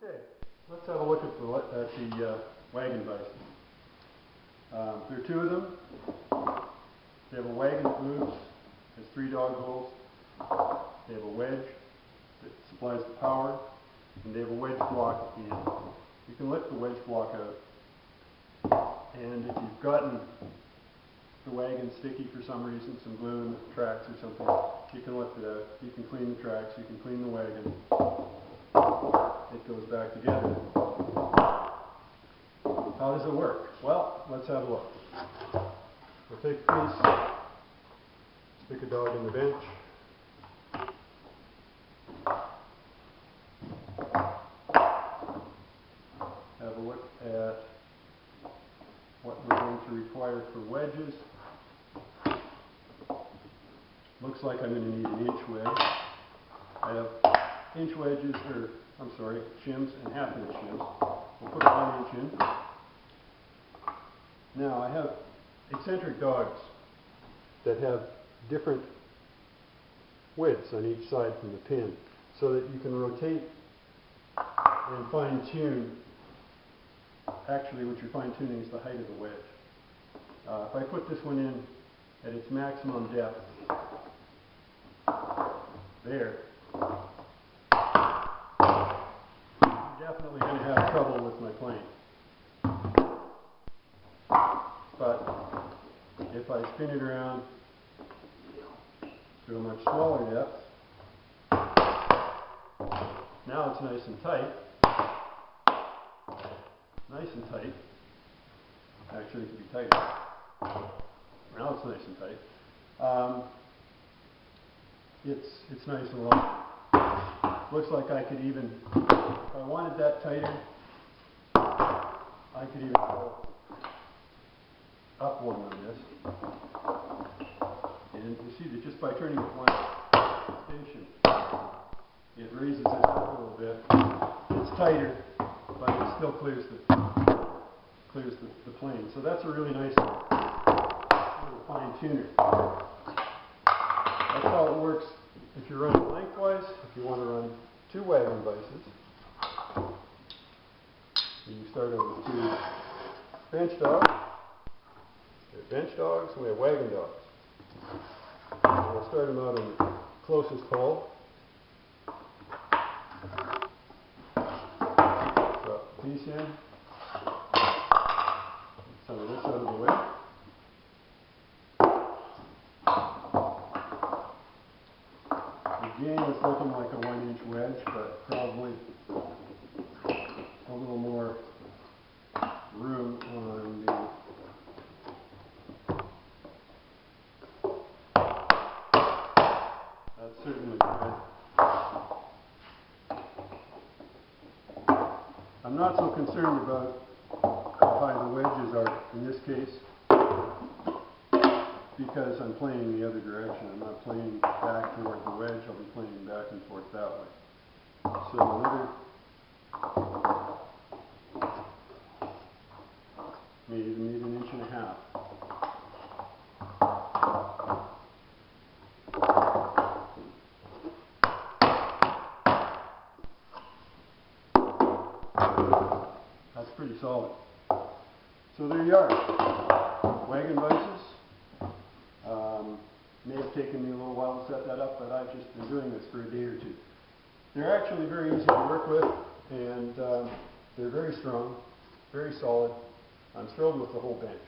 Okay, let's have a look at the wagon bicycle. There are two of them. They have a wagon that moves, has 3 dog holes. They have a wedge that supplies the power, and they have a wedge block at the end. You can lift the wedge block out, and if you've gotten the wagon sticky for some reason, some glue in the tracks or something, you can lift it out. You can clean the tracks, you can clean the wagon. It goes back together. How does it work? Well, let's have a look. We'll take a piece, stick a dog in the bench. Have a look at what we're going to require for wedges. Looks like I'm going to need an inch wedge. I have inch wedges, shims and half-inch shims. We'll put a 1 inch in. Now I have eccentric dogs that have different widths on each side from the pin, so that you can rotate and fine-tune. Actually, what you're fine-tuning is the height of the wedge. If I put this one in at its maximum depth, there, I'm definitely going to have trouble with my plane. But if I spin it around to a much smaller depth, now it's nice and tight. Nice and tight. Actually, it could be tighter. Now it's nice and tight. It's nice and long. Looks like I could even, if I wanted that tighter, I could even go up one on this. And you see that just by turning it one station, it raises it up a little bit. It's tighter, but it still clears the plane. So that's a really nice little fine tuner. That's how it works if you're running lengthwise. If you want to run 2 wagon bices, you start out with 2 bench dogs. We have bench dogs and we have wagon dogs. We'll start them out on the closest hole. Drop the piece in. Some of this out of the way. Again, it's looking like a 1 inch wedge, but probably a little more room on the that's certainly good. I'm not so concerned about how high the wedges are in this case, because I'm playing the other direction. I'm not playing back toward the wedge, I'll be playing back and forth that way. So another, maybe even need 1.5 inches. That's pretty solid. So there you are. Wagon bices. May have taken me a little while to set that up, but I've just been doing this for a day or 2. They're actually very easy to work with, and they're very strong, very solid. I'm thrilled with the whole bench.